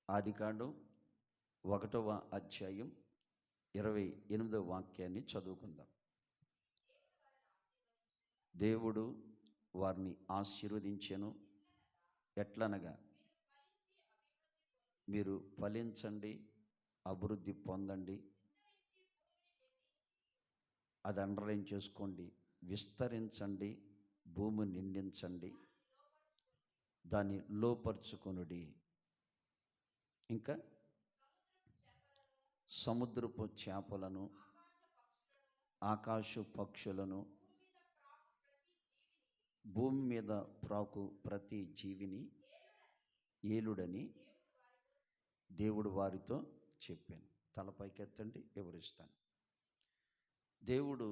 ఆదికాండం 1వ అధ్యాయం 28వ వాక్యాన్ని చదువుకుందాం. దేవుడు వారిని ఆశీర్వదించెను. ఎట్లనగా, మీరు ఫలించండి, అభివృద్ధి పొందండి. అది అండర్లైన్ చేసుకోండి. విస్తరించండి, భూమి నిండించండి, దాన్ని లోపరుచుకొనుడి. ఇంకా సముద్రపు చేపలను, ఆకాశ పక్షులను, భూమి మీద ప్రాకు ప్రతి జీవిని ఏలుడని దేవుడు వారితో చెప్పాను. తలపైకెత్తండి, వివరిస్తాను. దేవుడు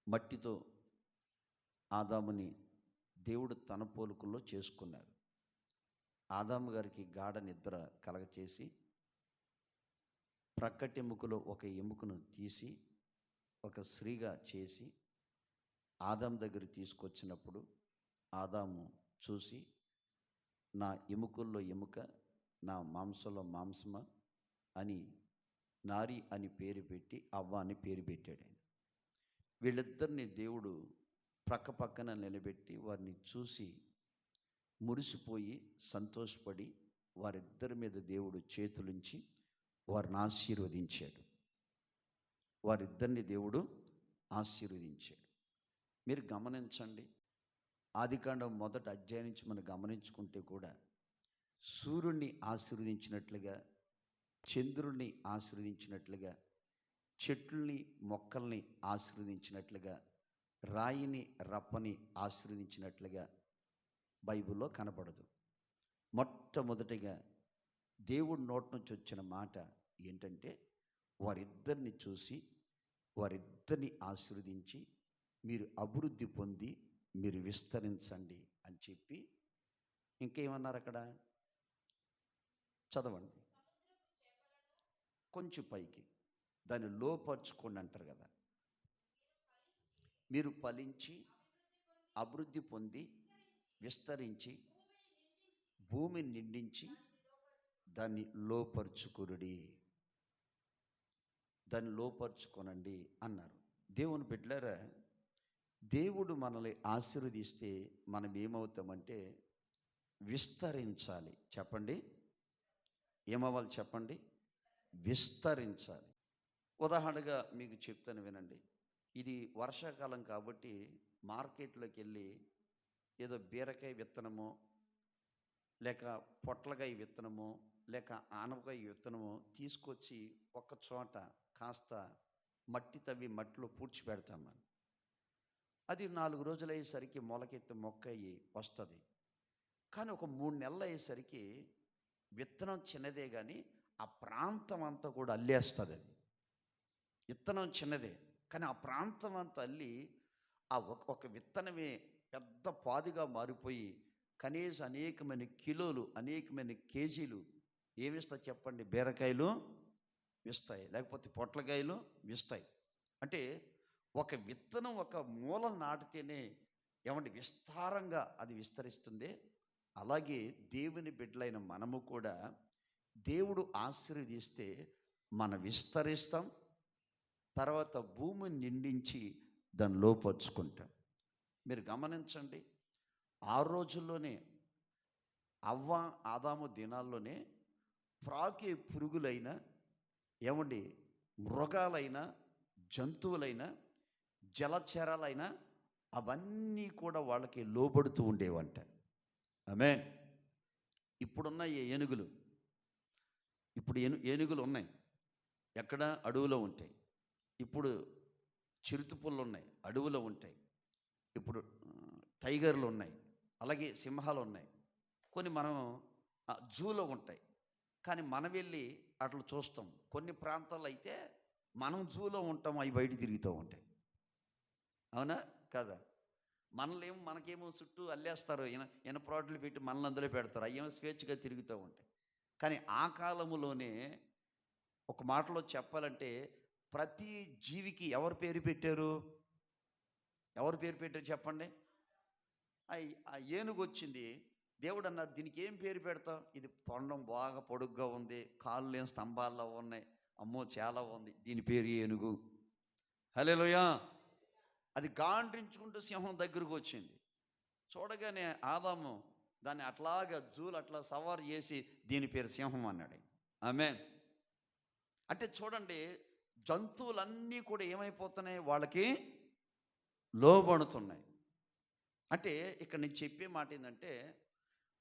మట్టితో ఆదాముని దేవుడు తన పోలికల్లో చేసుకున్నారు. ఆదాము గారికి గాఢ నిద్ర కలగచేసి ప్రక్కటెముకలో ఒక ఎముకను తీసి ఒక స్త్రీగా చేసి ఆదాము దగ్గర తీసుకొచ్చినప్పుడు ఆదాము చూసి, నా ఎముకల్లో ఎముక, నా మాంసంలో మాంసమా అని నారి అని పేరు పెట్టి అవ్వ అని పేరు పెట్టాడు ఆయన. వీళ్ళిద్దరిని దేవుడు ప్రక్క పక్కన నిలబెట్టి వారిని చూసి మురిసిపోయి సంతోషపడి వారిద్దరి మీద దేవుడు చేతులుంచి వారిని ఆశీర్వదించాడు. వారిద్దరిని దేవుడు ఆశీర్వదించాడు. మీరు గమనించండి, ఆదికాండం 1వ అధ్యాయం నుంచి మనం గమనించుకుంటే కూడా సూర్యుడిని ఆశీర్వదించినట్లుగా, చంద్రుడిని ఆశీర్వదించినట్లుగా, చెట్లని మొక్కల్ని ఆశీర్వదించినట్లుగా, రాయిని రప్పని ఆశీర్వదించినట్లుగా బైబిల్లో కనపడదు. మొట్టమొదటిగా దేవుడి నోటి నుంచి వచ్చిన మాట ఏంటంటే, వారిద్దరిని చూసి వారిద్దరిని ఆశీర్వదించి మీరు అభివృద్ధి పొంది మీరు విస్తరించండి అని చెప్పి ఇంకేమన్నారు అక్కడ? చదవండి కొంచెం పైకి. దాన్ని లోపరుచుకోండి అంటారు కదా. మీరు ఫలించి అభివృద్ధి పొంది విస్తరించి భూమిని నిండించి దాన్ని లోపరుచుకురుడి, దాన్ని లోపరుచుకొనండి అన్నారు. దేవుని బిడ్డలారా, దేవుడు మనల్ని ఆశీర్వదిస్తే మనం ఏమవుతామంటే విస్తరించాలి. చెప్పండి, ఏమవ్వాలి చెప్పండి? విస్తరించాలి. ఉదాహరణగా మీకు చెప్తాను, వినండి. ఇది వర్షాకాలం కాబట్టి మార్కెట్లోకి వెళ్ళి ఏదో బీరకాయ విత్తనమో, లేక పొట్లకాయ విత్తనమో, లేక ఆనపకాయ విత్తనమో తీసుకొచ్చి ఒక చోట కాస్త మట్టి తవ్వి మట్టిలో పూడ్చిపెడతాం. అది 4 రోజులు అయ్యేసరికి మొలకెత్తి మొక్క అయ్యి వస్తుంది. కానీ ఒక 3 నెలలు అయ్యేసరికి విత్తనం చిన్నదే కానీ ఆ ప్రాంతం అంతా కూడా అల్లేస్తుంది. అది విత్తనం చిన్నదే కానీ ఆ ప్రాంతం అంతా అల్లి ఆ ఒక విత్తనమే పెద్ద పాదుగా మారిపోయి కనీసం అనేకమైన కిలోలు, అనేకమైన కేజీలు ఏమిస్తాయి చెప్పండి? బీరకాయలు విస్తాయి, లేకపోతే పొట్లకాయలు విస్తాయి. అంటే ఒక విత్తనం ఒక మూల నాటితేనే ఏమంటే విస్తారంగా అది విస్తరిస్తుంది. అలాగే దేవుని బిడ్డలైన మనము కూడా దేవుడు ఆశీర్వదిస్తే మనం విస్తరిస్తాం, తర్వాత భూమిని నిండించి దాన్ని లోపరుచుకుంటాం. మీరు గమనించండి, ఆ రోజుల్లోనే అవ్వ ఆదాము దినాల్లోనే ప్రాకే పురుగులైనా, ఏమండి మృగాలైనా, జంతువులైనా, జలచరాలైనా అవన్నీ కూడా వాళ్ళకి లోబడుతూ ఉండేవంట. ఆమేన్. ఇప్పుడున్న ఏనుగులు, ఇప్పుడు ఏనుగులు ఉన్నాయి, ఎక్కడ? అడవులో ఉంటాయి. ఇప్పుడు చిరుతపుళ్ళు ఉన్నాయి, అడవులో ఉంటాయి. ఇప్పుడు టైగర్లు ఉన్నాయి, అలాగే సింహాలు ఉన్నాయి. కొన్ని మనం జూలో ఉంటాయి, కానీ మనం వెళ్ళి అట్లా చూస్తాం. కొన్ని ప్రాంతాల్లో అయితే మనం జూలో ఉంటాం, అవి బయట తిరుగుతూ ఉంటాయి. అవునా కదా? మనకేమో చుట్టూ అల్లేస్తారు, ఇనప్రాడ్లు పెట్టి మనల్ని అందులో పెడతారు, అవేమో స్వేచ్ఛగా తిరుగుతూ ఉంటాయి. కానీ ఆ కాలంలోనే ఒక మాటలో చెప్పాలంటే ప్రతి జీవికి ఎవరు పేరు పెట్టారు? ఎవరు పేరు పెట్టారు చెప్పండి? ఆ ఏనుగు వచ్చింది, దేవుడు అన్నారు, దీనికి ఏం పేరు పెడతాం? ఇది తొండం బాగా పొడుగ్గా ఉంది, కాళ్ళు ఏం స్తంభాల్లో ఉన్నాయి, అమ్మో చాలా ఉంది, దీని పేరు ఏనుగు. హల్లెలూయా. అది గాండ్రించుకుంటూ సింహం దగ్గరకు వచ్చింది. చూడగానే ఆదాము దాన్ని అట్లాగా జూలు అట్లా సవారు చేసి దీని పేరు సింహం అన్నాడు. ఆమేన్. అంటే చూడండి, జంతువులన్నీ కూడా ఏమైపోతున్నాయి? వాళ్ళకి లోబడుతున్నాయి. అంటే ఇక్కడ నేను చెప్పే మాట ఏంటంటే,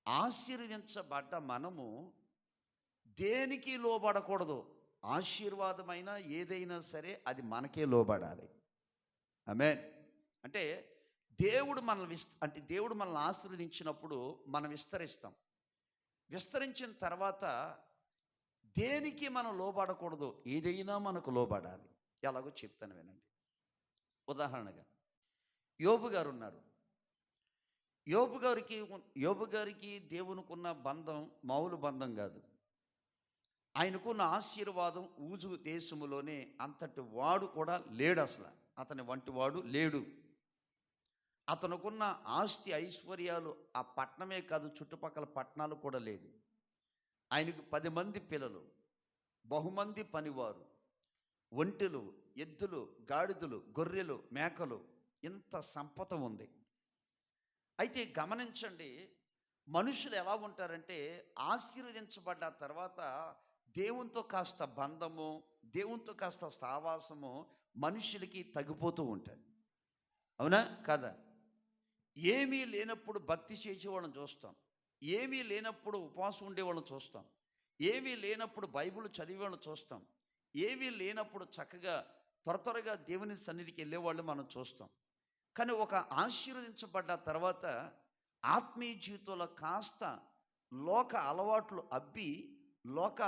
ఆశీర్వదించబడ్డ మనము దేనికి లోబడకూడదు. ఆశీర్వాదమైన ఏదైనా సరే అది మనకే లోబడాలి. ఆమేన్. అంటే దేవుడు మనల్ని అంటే దేవుడు మనల్ని ఆశీర్వదించినప్పుడు మనం విస్తరిస్తాం. విస్తరించిన తర్వాత దేనికి మనం లోబడకూడదు, ఏదైనా మనకు లోబడాలి. ఎలాగో చెప్తాను వినండి. ఉదాహరణగా యోబు గారు ఉన్నారు. యోబు గారికి దేవునికున్న బంధం మామూలు బంధం కాదు. ఆయనకున్న ఆశీర్వాదం ఊజు దేశములోనే అంతటి వాడు కూడా లేడు. అసలు అతని వంటి వాడు లేడు. అతనుకున్న ఆస్తి ఐశ్వర్యాలు ఆ పట్టణమే కాదు, చుట్టుపక్కల పట్టణాలు కూడా లేదు. ఆయనకు 10 మంది పిల్లలు, బహుమంది పనివారు, ఒంటెలు, ఎద్దులు, గాడిదలు, గొర్రెలు, మేకలు, ఇంత సంపద ఉంది. అయితే గమనించండి, మనుషులు ఎలా ఉంటారంటే ఆశీర్వదించబడ్డ తర్వాత దేవునితో కాస్త బంధము, దేవునితో కాస్త సావాసము మనుషులకి తగ్గిపోతూ ఉంటుంది. అవునా కాదా? ఏమీ లేనప్పుడు భక్తి చేసేవాళ్ళని చూస్తాం, ఏమీ లేనప్పుడు ఉపవాసం ఉండేవాళ్ళని చూస్తాం, ఏమీ లేనప్పుడు బైబిల్ చదివేవాళ్ళని చూస్తాం, ఏమీ లేనప్పుడు చక్కగా త్వరగా దేవుని సన్నిధికి వెళ్ళేవాళ్ళు మనం చూస్తాం. కానీ ఒక ఆశీర్వదించబడ్డ తర్వాత ఆత్మీయ జీవితంలో కాస్త లోక అలవాట్లు అబ్బి, లోక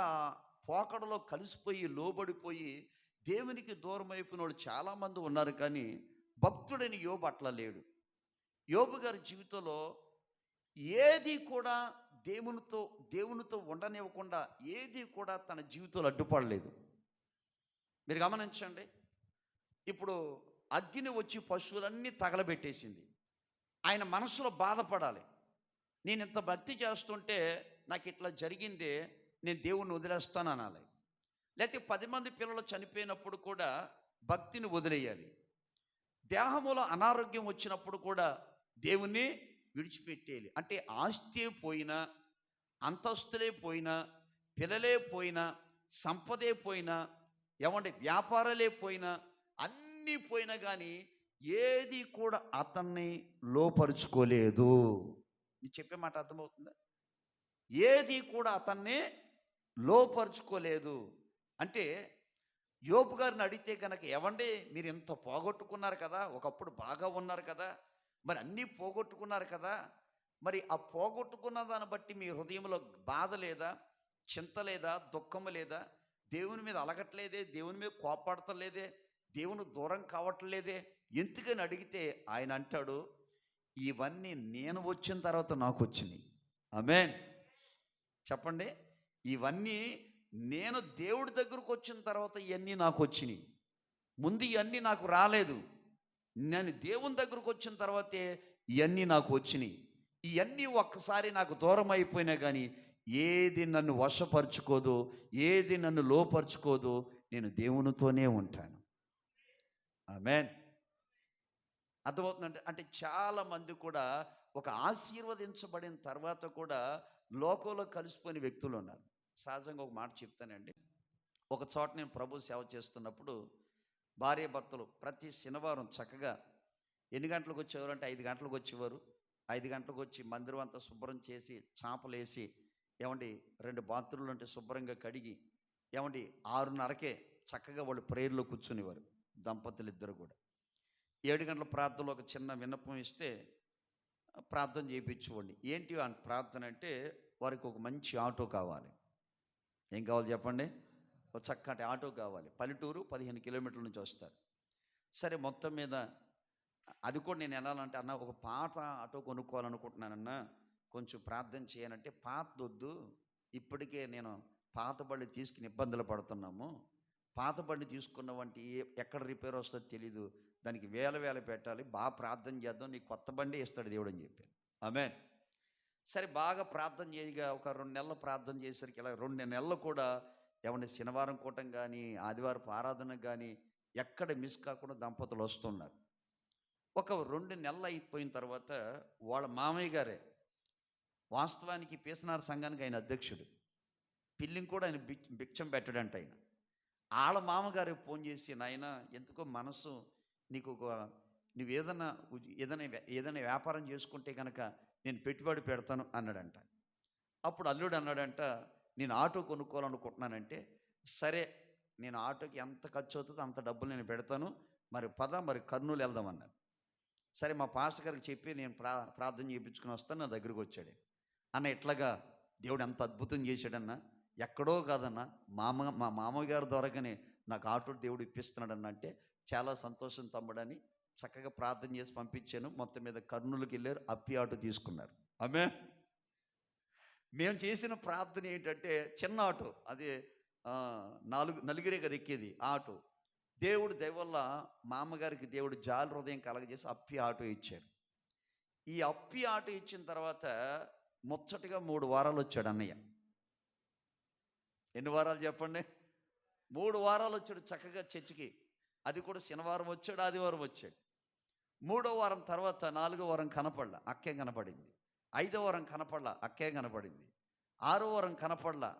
పోకడలో కలిసిపోయి లోబడిపోయి దేవునికి దూరం అయిపోయిన వాళ్ళు చాలామంది ఉన్నారు. కానీ భక్తుడని యోబు అట్లా లేడు. యోబు గారి జీవితంలో ఏది కూడా దేవునితో ఉండనివ్వకుండా ఏది కూడా తన జీవితంలో అడ్డుపడలేదు. మీరు గమనించండి, ఇప్పుడు అగ్ని వచ్చి పశువులన్నీ తగలబెట్టేసింది. ఆయన మనసులో బాధపడాలి. నేను ఇంత భక్తి చేస్తుంటే నాకు ఇట్లా జరిగిందే, నేను దేవుణ్ణి వదిలేస్తాను అనాలి. లేకపోతే 10 మంది పిల్లలు చనిపోయినప్పుడు కూడా భక్తిని వదిలేయాలి. దేహములో అనారోగ్యం వచ్చినప్పుడు కూడా దేవుణ్ణి విడిచిపెట్టేయాలి. అంటే ఆస్తే పోయినా, అంతస్తులే పోయినా, పిల్లలే పోయినా, సంపదే పోయినా, ఏమంటే వ్యాపారాలే పోయినా, అన్నీ పోయినా కానీ ఏది కూడా అతన్ని లోపరుచుకోలేదు. నేను చెప్పే మాట అర్థమవుతుందా? ఏది కూడా అతన్ని లోపరుచుకోలేదు. అంటే యోబు గారిని అడిగితే కనుక, ఏవండి మీరు ఇంత పోగొట్టుకున్నారు కదా, ఒకప్పుడు బాగా ఉన్నారు కదా, మరి అన్నీ పోగొట్టుకున్నారు కదా, మరి ఆ పోగొట్టుకున్న దాన్ని బట్టి మీ హృదయంలో బాధ లేదా, చింత లేదా, దుఃఖము లేదా, దేవుని మీద అలగట్లేదే, దేవుని మీద కోపడతలేదే, దేవుని దూరం కావట్లేదే ఎందుకని అడిగితే ఆయన అంటాడు, ఇవన్నీ నేను వచ్చిన తర్వాత నాకు వచ్చినాయి. ఆమేన్. చెప్పండి. ఇవన్నీ నేను దేవుడి దగ్గరకు వచ్చిన తర్వాత ఇవన్నీ నాకు వచ్చినాయి. ముందు ఇవన్నీ నాకు రాలేదు. నేను దేవుని దగ్గరకు వచ్చిన తర్వాతే ఇవన్నీ నాకు వచ్చినాయి. ఇవన్నీ ఒక్కసారి నాకు దూరం అయిపోయినా కానీ ఏది నన్ను వశపరుచుకోదు, ఏది నన్ను లోపరుచుకోదు. నేను దేవునితోనే ఉంటాను. ఆమేన్. అర్థమవుతుందంటే, అంటే చాలామంది కూడా ఒక ఆశీర్వదించబడిన తర్వాత కూడా లోకంలో కలిసిపోయిన వ్యక్తులు ఉన్నారు. సహజంగా ఒక మాట చెప్తానండి. ఒక చోట నేను ప్రభు సేవ చేస్తున్నప్పుడు భార్య భర్తలు ప్రతి శనివారం చక్కగా ఎన్ని గంటలకు వచ్చేవారు అంటే 5 గంటలకు వచ్చేవారు. 5 గంటలకు వచ్చి మందిరం అంతా శుభ్రం చేసి, చాపలేసి, ఏమండి 2 బాత్రూమ్లు అంటే శుభ్రంగా కడిగి, ఏమండి 6:30కే చక్కగా వాళ్ళు ప్రేయర్లో కూర్చునేవారు, దంపతులు ఇద్దరు కూడా. 7 గంటల ప్రార్థనలో ఒక చిన్న విన్నపం ఇస్తే ప్రార్థన చేయించుకోండి. ఏంటి ప్రార్థన అంటే, వారికి ఒక మంచి ఆటో కావాలి. ఏం కావాలి చెప్పండి? ఒక చక్కటి ఆటో కావాలి. పల్లెటూరు 15 కిలోమీటర్ల నుంచి వస్తారు. సరే, మొత్తం మీద అది కూడా నేను వెళ్ళాలంటే, అన్న ఒక పాత ఆటో కొనుక్కోవాలనుకుంటున్నానన్నా, కొంచెం ప్రార్థన చేయనంటే, పాతదొద్దు, ఇప్పటికే నేను పాత బండి తీసుకుని ఇబ్బందులు పడుతున్నాము, పాత బండి తీసుకున్నావంటే ఎక్కడ రిపేర్ వస్తుందో తెలీదు, దానికి వేల పెట్టాలి, బాగా ప్రార్థన చేద్దాం, నీకు కొత్త బండి ఇస్తాడు దేవుడు అని చెప్పాను. ఆమేన్. సరే బాగా ప్రార్థన చేయగా ఒక 2 నెలలు ప్రార్థన చేసరికి ఇలా 2 నెలలు కూడా ఏమంటే శనివారం కూటం కానీ ఆదివారపు ఆరాధన కానీ ఎక్కడ మిస్ కాకుండా దంపతులు వస్తున్నారు. ఒక 2 నెలలు అయిపోయిన తర్వాత వాళ్ళ మామయ్య గారే, వాస్తవానికి పీసనార సంఘానికి ఆయన అధ్యక్షుడు, పిల్లిని కూడా ఆయన భిక్షం పెట్టడంట ఆయన. ఆళ్ళ మామగారికి ఫోన్ చేసి, నాయన ఎందుకో మనసు నీకు నువ్వు ఏదైనా వ్యాపారం చేసుకుంటే కనుక నేను పెట్టుబడి పెడతాను అన్నాడంట. అప్పుడు అల్లుడు అన్నాడంట, నేను ఆటో కొనుక్కోవాలనుకుంటున్నానంటే, సరే నేను ఆటోకి ఎంత ఖర్చు అవుతుందో అంత డబ్బులు నేను పెడతాను, మరి కర్నూలు వెళ్దామన్నారు. సరే మా పాస్టర్ గారికి చెప్పి నేను ప్రార్థన చేయించుకుని వస్తాను, నా దగ్గరికి వచ్చాడు. అన్న ఇట్లాగా దేవుడు ఎంత అద్భుతం చేశాడన్నా, ఎక్కడో కాదన్నా మా మామగారు ద్వారాగానే నాకు ఆటో దేవుడు ఇప్పిస్తున్నాడన్న అంటే, చాలా సంతోషం తమ్ముడని చక్కగా ప్రార్థన చేసి పంపించాను. మొత్తం మీద కర్నూలుకి వెళ్ళారు, అప్పి ఆటో తీసుకున్నారు. ఆమె మేము చేసిన ప్రార్థన ఏంటంటే చిన్న ఆటో, అది నలుగురే కదా ఎక్కేది ఆటో. దేవుడు దయవల్ల మా అమ్మగారికి దేవుడు జాలి హృదయం కలగజేసి అప్పి ఆటో ఇచ్చారు. ఈ అప్పి ఆటో ఇచ్చిన తర్వాత ముచ్చటగా 3 వారాలు వచ్చాడు అన్నయ్య. ఎన్ని వారాలు చెప్పండి? 3 వారాలు వచ్చాడు చక్కగా చర్చికి. అది కూడా శనివారం వచ్చాడు, ఆదివారం వచ్చాడు. 3వ వారం తర్వాత 4వ వారం కనపడలా, అక్కే కనపడింది. 5వ వారం కనపడలా, అక్కే కనపడింది. 6వ వారం కనపడలా,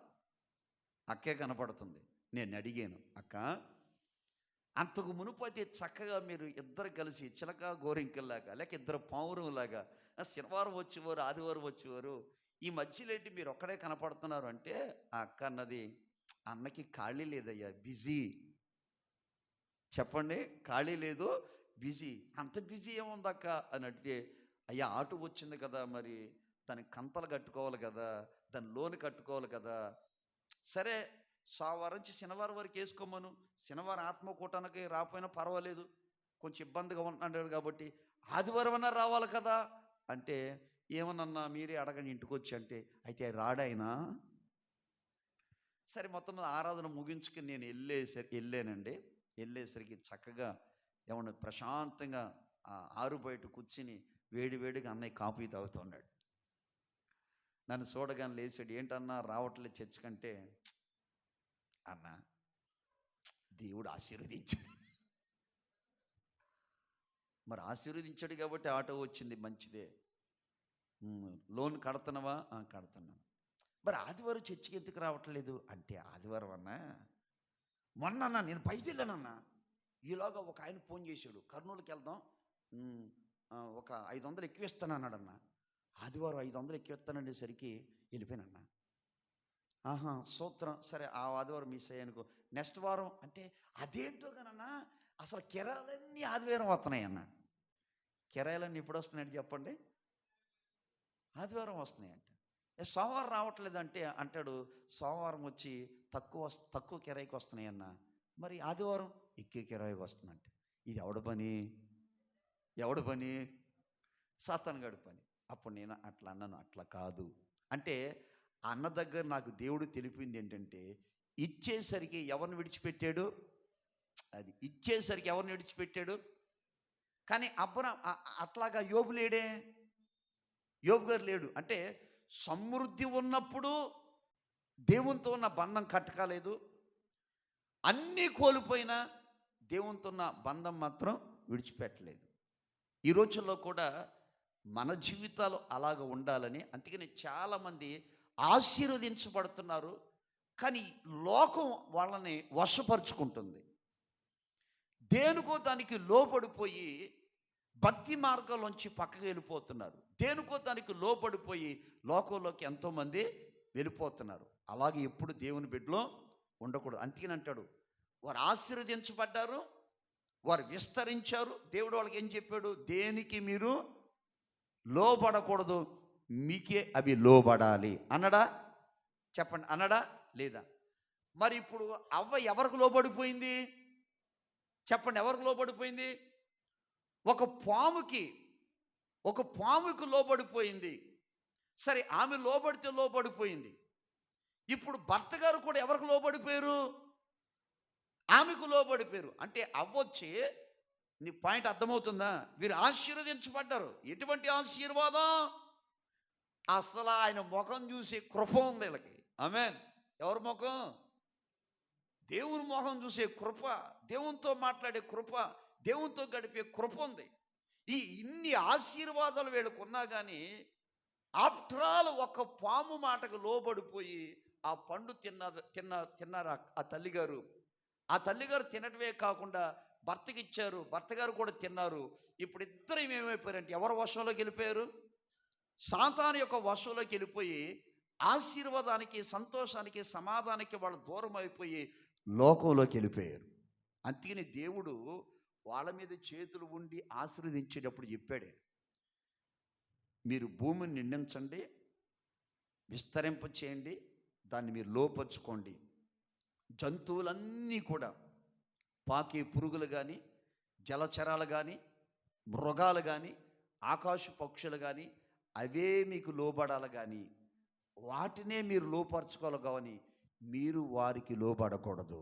అక్కే కనపడుతుంది. నేను అడిగాను, అక్క అంతకు మునుపైతే చక్కగా మీరు ఇద్దరు కలిసి చిలక గోరింకల్లాగా లేక ఇద్దరు పావురంలాగా శనివారం వచ్చేవారు, ఆదివారం వచ్చేవారు, ఈ మధ్యలో ఏంటి మీరు ఒక్కడే కనపడుతున్నారు అంటే, ఆ అక్క అన్నది, అన్నకి ఖాళీ లేదయ్యా, బిజీ. చెప్పండి, ఖాళీ లేదు, బిజీ. అంత బిజీ ఏముంది అక్క అని అడిగితే, అయ్యా ఆటో వచ్చింది కదా, మరి దానికి కంతలు కట్టుకోవాలి కదా, దాని లోన్ కట్టుకోవాలి కదా, సరే సోమవారం నుంచి శనివారం వరకు వేసుకోమను, శనివారం ఆత్మకూటానికి రాకపోయినా పర్వాలేదు, కొంచెం ఇబ్బందిగా ఉంటున్నాడు కాబట్టి ఆదివారం అన్నా రావాలి కదా అంటే, ఏమన్నా మీరే అడగండి ఇంటికి వచ్చి అంటే, అయితే రాడాయినా. సరే మొత్తం మీద ఆరాధన ముగించుకుని నేను వెళ్ళానండి. వెళ్ళేసరికి చక్కగా ఏమన్నా ప్రశాంతంగా ఆరు బయట కూర్చుని వేడివేడిగా అన్నయ్య కాఫీ తాగుతున్నాడు. నన్ను చూడగానే లేచాడు, ఏంటన్నా రావట్లేదు చర్చ్ కంటే, అన్న దేవుడు ఆశీర్వదించాడు. మరి ఆశీర్వదించాడు కాబట్టి ఆటో వచ్చింది, మంచిదే. లోన్ కడుతున్నావా? కడుతున్నాను. మరి ఆదివారం చర్చికి ఎందుకు రావట్లేదు అంటే, ఆదివారం అన్నా మొన్న నేను బయలుదేరానన్నా, ఈలోగా ఒక ఆయన ఫోన్ చేశాడు, కర్నూలుకి వెళ్దాం, ఒక 500 ఎక్కువిస్తాను అన్నాడన్న. ఆదివారం 500 ఎక్కువిస్తాననేసరికి వెళ్ళిపోయానన్నా. సూత్రం, సరే ఆ ఆదివారం మిస్ అయ్యానుకో, నెక్స్ట్ వారం అంటే, అదేంటో కానన్నా అసలు కిరాయిలన్నీ ఆదివారం వస్తున్నాయి అన్న. కిరాయిలన్నీ ఎప్పుడు వస్తున్నాయంటే చెప్పండి? ఆదివారం వస్తున్నాయంట. సోమవారం రావట్లేదంటే అంటాడు, సోమవారం వచ్చి తక్కువ కిరాయికి వస్తున్నాయన్న, మరి ఆదివారం ఎక్కువ కిరాయికి వస్తుందంటే, ఇది ఎవడు పని? సాతానుగాడి పని. అప్పుడు నేను అట్లా అన్నాను, అట్లా కాదు అంటే, అన్న దగ్గర నాకు దేవుడు తెలిపింది ఏంటంటే, ఇచ్చేసరికి ఎవరిని విడిచిపెట్టాడు? అది ఇచ్చేసరికి ఎవరిని విడిచిపెట్టాడు? కానీ అట్లాగా యోబు లేడే, యోబు గారు లేడు. అంటే సమృద్ధి ఉన్నప్పుడు దేవునితో ఉన్న బంధం కట్టకాలేదు, అన్నీ కోల్పోయినా దేవునితో ఉన్న బంధం మాత్రం విడిచిపెట్టలేదు. ఈ రోజుల్లో కూడా మన జీవితాలు అలాగ ఉండాలని, అందుకని చాలామంది ఆశీర్వదించబడుతున్నారు, కానీ లోకం వాళ్ళని వశపరుచుకుంటుంది. దేనికో దానికి లోబడిపోయి భక్తి మార్గంలోంచి పక్కకు వెళ్ళిపోతున్నారు. దేనికో దానికి లోబడిపోయి లోకంలోకి ఎంతోమంది వెళ్ళిపోతున్నారు. అలాగే ఎప్పుడు దేవుని బిడ్డలో ఉండకూడదు. అందుకని అంటాడు, వారు ఆశీర్వదించబడ్డారు, వారు విస్తరించారు. దేవుడు వాళ్ళకి ఏం చెప్పాడు? దేనికి మీరు లోబడకూడదు, మీకే అవి లోబడాలి అన్నడా? చెప్పండి, అన్నడా లేదా? మరి ఇప్పుడు అవ్వ ఎవరికి లోబడిపోయింది? చెప్పండి, ఎవరికి లోబడిపోయింది? ఒక పాముకి లోబడిపోయింది. సరే, ఆమె లోబడిపోయింది. ఇప్పుడు భర్త గారు కూడా ఎవరికి లోబడిపోయారు? ఆమెకు లోబడిపోయారు. అంటే అవ్వొచ్చి, నీ పాయింట్ అర్థమవుతుందా? వీరు ఆశీర్వదించబడ్డారు. ఎటువంటి ఆశీర్వాదం? అసలు ఆయన ముఖం చూసే కృప ఉంది వీళ్ళకి. ఆమేన్. ఎవరి ముఖం? దేవుని ముఖం చూసే కృప, దేవునితో మాట్లాడే కృప, దేవునితో గడిపే కృప ఉంది. ఇన్ని ఆశీర్వాదాలు వీళ్ళకు ఉన్నా కానీ ఆఫ్టర్ ఆల్ ఒక పాము మాటకు లోబడిపోయి ఆ పండు తిన్నారు ఆ తల్లిగారు. ఆ తల్లిగారు తినటమే కాకుండా భర్తకి ఇచ్చారు, భర్త గారు కూడా తిన్నారు. ఇప్పుడు ఇద్దరు ఏమైపోయారంటే ఎవరి వశంలోకి వెళ్ళిపోయారు? సాతాను యొక్క వశంలోకి వెళ్ళిపోయి ఆశీర్వాదానికి, సంతోషానికి, సమాధానానికి వాళ్ళు దూరం అయిపోయి లోకంలోకి వెళ్ళిపోయారు. అందుకని దేవుడు వాళ్ళ మీద చేతులు ఉండి ఆశీర్వదించేటప్పుడు చెప్పాడు, మీరు భూమిని నిండించండి, విస్తరింప చేయండి, దాన్ని మీరు లోపరుచుకోండి. జంతువులన్నీ కూడా, పాకే పురుగులు కానీ, జలచరాలు కానీ, మృగాలు కానీ, ఆకాశ పక్షులు కానీ అవే మీకు లోబడాలి, కానీ వాటినే మీరు లోపరుచుకోవాలి, కానీ మీరు వారికి లోబడకూడదు.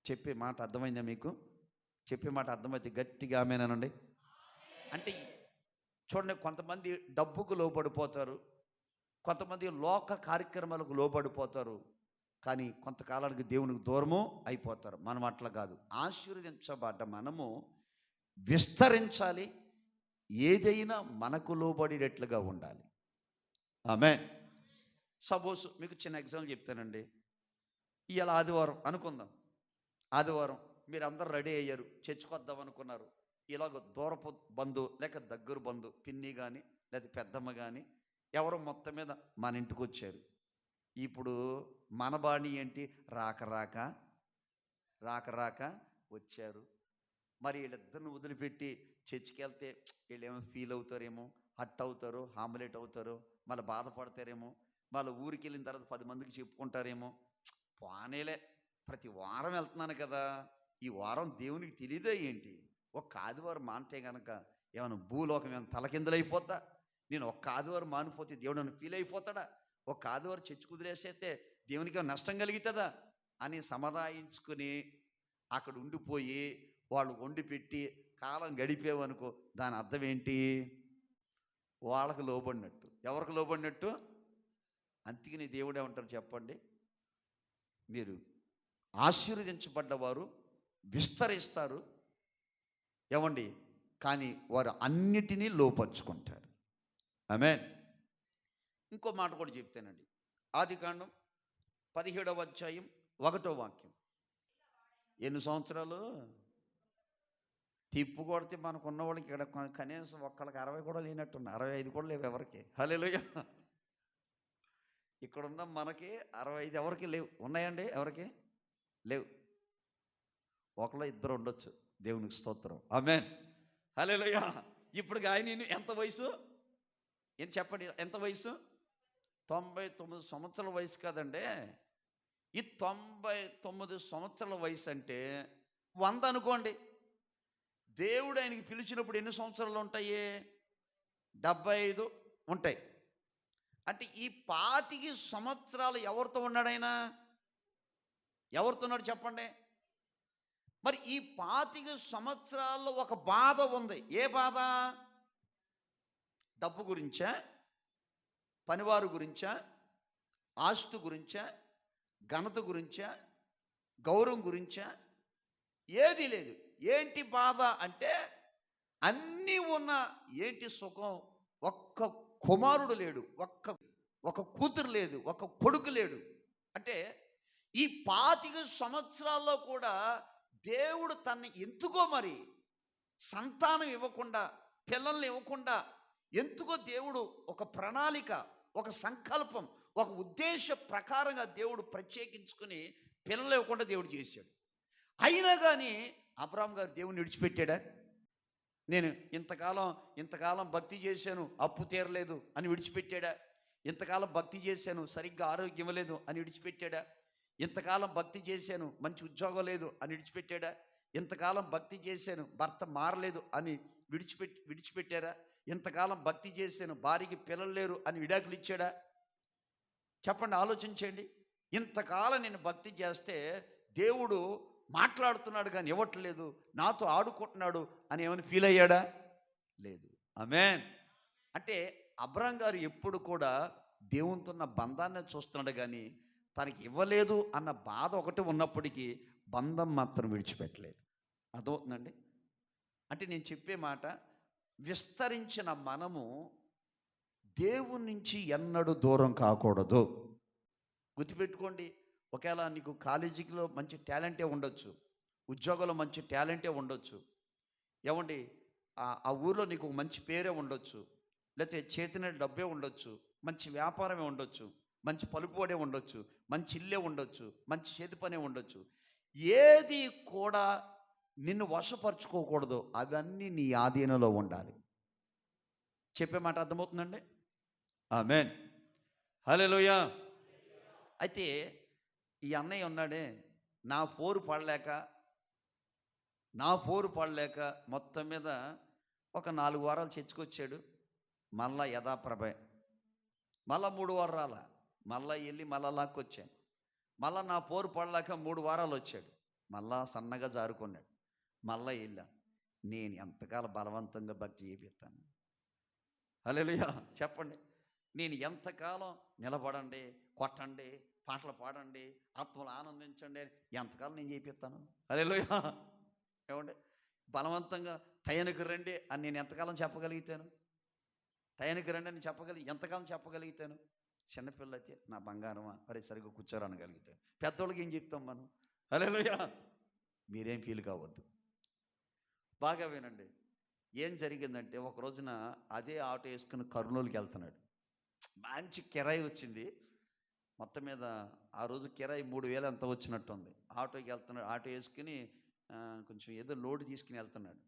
చెప్పే మాట అర్థమైందా మీకు? చెప్పే మాట అర్థమైతే గట్టిగా ఆమేనండి. అంటే చూడండి, కొంతమంది డబ్బుకు లోబడిపోతారు, కొంతమంది లోక కార్యక్రమాలకు లోబడిపోతారు, కానీ కొంతకాలానికి దేవునికి దూరము అయిపోతారు. మనం అట్లా కాదు. ఆశీర్వదించబడ్డ మనము విస్తరించాలి, ఏదైనా మనకు లోబడేటట్లుగా ఉండాలి. ఆమేన్. సపోజ్ మీకు చిన్న ఎగ్జాంపుల్ చెప్తానండి. ఇవాళ ఆదివారం అనుకుందాం. ఆదివారం మీరు అందరు రెడీ అయ్యారు, చర్చికి వద్దాం అనుకున్నారు. ఇలాగ దూరపు బంధు లేక దగ్గర బంధు, పిన్ని కానీ లేదా పెద్దమ్మ కానీ ఎవరో మొత్తం మీద మన ఇంటికి వచ్చారు. ఇప్పుడు మన బాణి ఏంటి? రాక రాక వచ్చారు. మరి వీళ్ళిద్దరిని వదిలిపెట్టి చర్చికి వెళ్తే వీళ్ళేమో ఫీల్ అవుతారేమో, హట్ అవుతారో, హామ్లెట్ అవుతారో, మళ్ళీ బాధపడతారేమో, మళ్ళీ ఊరికి వెళ్ళిన తర్వాత 10 మందికి చెప్పుకుంటారేమో. పోనేలే, ప్రతి వారం వెళ్తున్నాను కదా, ఈ వారం దేవునికి తెలియదా ఏంటి? ఒక్క ఆదివారం మానితే కనుక ఏమైనా భూలోకం ఏమైనా తలకిందులైపోద్దా? నేను ఒక్క ఆదివారం మానిపోతే దేవుడు నన్ను ఫీల్ అయిపోతాడా? ఒక్క ఆదివారం చర్చి కుదిరేసేస్తే దేవునికి ఏమైనా నష్టం కలుగుతుందా అని సమాధాయించుకుని అక్కడ ఉండిపోయి వాళ్ళు వండి పెట్టి కాలం గడిపేవనుకో, దాని అర్థం ఏంటి? వాళ్ళకు లోబడినట్టు. ఎవరికి లోబడినట్టు? అందుకని దేవుడే ఉంటారు చెప్పండి, మీరు ఆశీర్వదించబడ్డవారు విస్తరిస్తారు ఏమండి, కానీ వారు అన్నిటినీ లోపరుచుకుంటారు. ఆమేన్. ఇంకో మాట కూడా చెప్తానండి. ఆదికాండం 17వ అధ్యాయం 1వ వాక్యం. ఎన్ని సంవత్సరాలు తిప్పు కొడితే మనకున్న వాళ్ళకి ఇక్కడ కనీసం ఒక్కళ్ళకి 60 కూడా లేనట్టున్నా, 65 కూడా లేవు ఎవరికి. హల్లెలూయా. ఇక్కడున్న మనకి 65 ఎవరికి లేవు. ఉన్నాయండి? ఎవరికి లేవు. ఒకళ్ళు ఇద్దరు ఉండొచ్చు. దేవునికి స్తోత్రం. ఆమేన్. హల్లెలూయా. ఇప్పుడు ఆయన ఎంత వయసు? ఏం చెప్పండి, ఎంత వయసు? 99 సంవత్సరాల వయసు కాదండి. ఈ 99 సంవత్సరాల వయసు అంటే 100 అనుకోండి. దేవుడు ఆయనకి పిలిచినప్పుడు ఎన్ని సంవత్సరాలు ఉంటాయి? 75 ఉంటాయి. అంటే ఈ 25 సంవత్సరాలు ఎవరితో ఉన్నాడు ఆయన? ఎవరితో ఉన్నాడు చెప్పండి? మరి ఈ 25 సంవత్సరాల్లో ఒక బాధ ఉంది. ఏ బాధ? డబ్బు గురించా, పనివారు గురించా, ఆస్తి గురించా, ఘనత గురించా, గౌరవం గురించా? ఏది లేదు. ఏంటి బాధ అంటే అన్నీ ఉన్న ఏంటి సుఖం? ఒక్క కుమారుడు లేడు, ఒక కూతురు లేదు, ఒక కొడుకు లేడు. అంటే ఈ 25 సంవత్సరాల్లో కూడా దేవుడు తన్ని ఎందుకో మరి సంతానం ఇవ్వకుండా, పిల్లల్ని ఇవ్వకుండా, ఎందుకో దేవుడు ఒక ప్రణాళిక, ఒక సంకల్పం, ఒక ఉద్దేశ ప్రకారంగా దేవుడు ప్రత్యేకించుకుని పిల్లలు ఇవ్వకుండా దేవుడు చేశాడు. అయినా కానీ అబ్రాహాం గారు దేవుని విడిచిపెట్టాడా? నేను ఇంతకాలం భక్తి చేశాను, అప్పు తీరలేదు అని విడిచిపెట్టాడా? ఇంతకాలం భక్తి చేశాను, సరిగ్గా ఆరోగ్యం లేదు అని విడిచిపెట్టాడా? ఇంతకాలం భక్తి చేశాను, మంచి ఉద్యోగం లేదు అని విడిచిపెట్టాడా? ఇంతకాలం భక్తి చేశాను, భర్త మారలేదు అని విడిచిపెట్టారా? ఇంతకాలం భక్తి చేశాను, భార్యకి పిల్లలు లేరు అని విడాకులు ఇచ్చాడా? చెప్పండి, ఆలోచించండి. ఇంతకాలం నేను భక్తి చేస్తే దేవుడు మాట్లాడుతున్నాడు కానీ ఇవ్వట్లేదు, నాతో ఆడుకుంటున్నాడు అని ఏమైనా ఫీల్ అయ్యాడా? లేదు. ఆమేన్. అంటే అబ్రాం గారు ఎప్పుడు కూడా దేవునితో ఉన్న బంధాన్ని చూస్తున్నాడు కానీ తనకి ఇవ్వలేదు అన్న బాధ ఒకటి ఉన్నప్పటికీ బంధం మాత్రం విడిచిపెట్టలేదు. అర్థమవుతుందండి? అంటే నేను చెప్పే మాట, విస్తరించిన మనము దేవుని నుంచి ఎన్నడూ దూరం కాకూడదు. గుర్తుపెట్టుకోండి. ఒకవేళ నీకు కాలేజీలో మంచి టాలెంటే ఉండొచ్చు, ఉద్యోగంలో మంచి టాలెంటే ఉండొచ్చు, ఏమండి ఆ ఊర్లో నీకు మంచి పేరే ఉండొచ్చు, లేకపోతే చేతిన డబ్బే ఉండొచ్చు, మంచి వ్యాపారమే ఉండొచ్చు, మంచి పలుకుబడే ఉండొచ్చు, మంచి ఇల్లే ఉండొచ్చు, మంచి చేతి పనే ఉండొచ్చు. ఏది కూడా నిన్ను వశపరుచుకోకూడదు. అవన్నీ నీ ఆధీనంలో ఉండాలి. చెప్పే మాట అర్థమవుతుందండి? ఆమేన్. హల్లెలూయా. అయితే ఈ అన్నయ్య ఉన్నాడే, నా పోరు పడలేక మొత్తం మీద ఒక 4 వారాలు చర్చికొచ్చాడు. మళ్ళా యథాప్రభే. మళ్ళా 3 వారాల మళ్ళా వెళ్ళి మళ్ళా లాక్కొచ్చాను. మళ్ళా నా పోరు పడలేక 3 వారాలు వచ్చాడు. మళ్ళా సన్నగా జారుకున్నాడు. మళ్ళా వెళ్ళా. నేను ఎంతకాలం బలవంతంగా భక్తి చేపిస్తాను? హల్లెలూయా. చెప్పండి. నేను ఎంతకాలం నిలబడండి, కొట్టండి, పాటలు పాడండి, ఆత్మలు ఆనందించండి, ఎంతకాలం నేను చేపిస్తాను? హల్లెలూయా. ఏమండి? బలవంతంగా టయానికి రండి అని నేను ఎంతకాలం చెప్పగలుగుతాను? టయానికి రండి అని ఎంతకాలం చెప్పగలుగుతాను? చిన్నపిల్ల అయితే నా బంగారమా, అరే సరిగ్గా కూర్చోరా అనగలుగుతాను. పెద్దోళ్ళకి ఏం చెప్తాం మనం? హల్లెలూయా. మీరేం ఫీల్ కావద్దు. బాగా వినండి. ఏం జరిగిందంటే ఒక రోజున అదే ఆటో వేసుకుని కర్నూలుకి వెళ్తున్నాడు. మంచి కిరాయి వచ్చింది. మొత్తం మీద ఆ రోజు కిరాయి 3000 ఎంత వచ్చినట్టుంది. ఆటోకి వెళ్తున్నాడు. ఆటో వేసుకుని కొంచెం ఏదో లోడ్ తీసుకుని వెళ్తున్నాడు.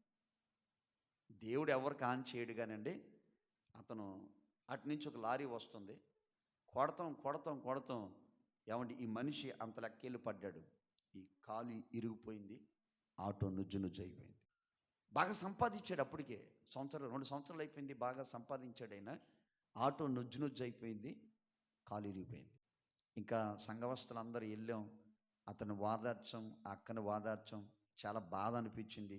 దేవుడు ఎవరికి ఆన్ చేయడు కానండి, అతను అటు నుంచి ఒక లారీ వస్తుంది. కొడతాం ఏమండి, ఈ మనిషి అంత లెక్కెళ్ళి పడ్డాడు. ఈ కాలు ఇరిగిపోయింది. ఆటో నుజ్జు అయిపోయింది. బాగా సంపాదించాడు. అప్పటికే 2 సంవత్సరాలు అయిపోయింది. బాగా సంపాదించాడు ఆయన. ఆటో నుజ్జు అయిపోయింది. కాలు ఇరిగిపోయింది. ఇంకా సంఘవస్తులందరూ వెళ్ళాం. అతను వాదార్చం, అక్కని వాదార్చం. చాలా బాధ అనిపించింది.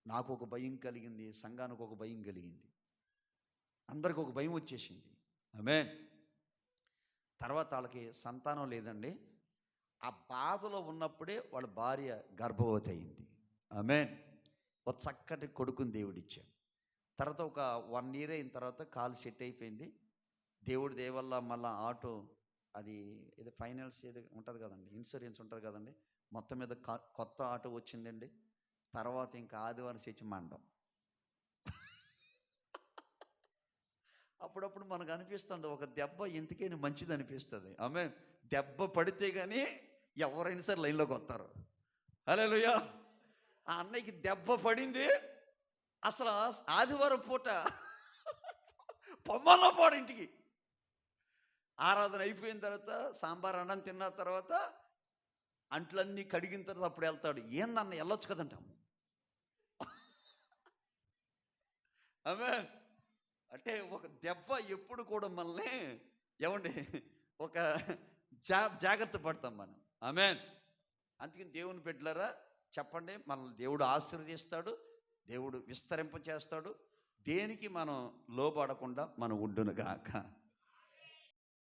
నాకు ఒక భయం కలిగింది, సంఘానికి ఒక భయం కలిగింది, అందరికి ఒక భయం వచ్చేసింది. ఆమేన్. తర్వాత వాళ్ళకి సంతానం లేదండి. ఆ బాధలో ఉన్నప్పుడే వాళ్ళ భార్య గర్భవతి అయింది. ఆమేన్. ఒక చక్కటి కొడుకుని దేవుడిచ్చాడు. తర్వాత ఒక 1 year అయిన తర్వాత కాలు సెట్ అయిపోయింది. దేవుడి దయ వల్ల మళ్ళీ ఆటో, అది ఏదో ఫైనాన్స్ ఏదో ఉంటుంది కదండి, ఇన్సూరెన్స్ ఉంటుంది కదండి, మొత్తం మీద కొత్త ఆటో వచ్చిందండి. తర్వాత ఇంకా ఆదివారం చర్చి మండం. అప్పుడప్పుడు మనకు అనిపిస్తుంది ఒక దెబ్బ ఎందుకైనా మంచిది అనిపిస్తుంది. ఆమె దెబ్బ పడితే కానీ ఎవరైనా సరే లైన్లోకి వస్తారు. హల్లెలూయా. ఆ అన్నయ్యకి దెబ్బ పడింది. అసలు ఆదివారం పూట పొమ్మల్లో పోడు ఇంటికి. ఆరాధన అయిపోయిన తర్వాత సాంబార్ అన్నం తిన్న తర్వాత అంట్లన్నీ కడిగిన తర్వాత అప్పుడు వెళ్తాడు. ఏందన్న వెళ్ళొచ్చు కదంటాం. ఆమేన్. అంటే ఒక దెబ్బ ఎప్పుడు కూడా మనల్ని ఏమండి ఒక జాగ్రత్త పడతాం మనం. ఆమేన్. అందుకని దేవుని బిడ్డలారా చెప్పండి, మనల్ని దేవుడు ఆశీర్వదిస్తాడు, దేవుడు విస్తరింప చేస్తాడు. దేనికి మనం లోబడకుండా మనం ఉండునుగాక.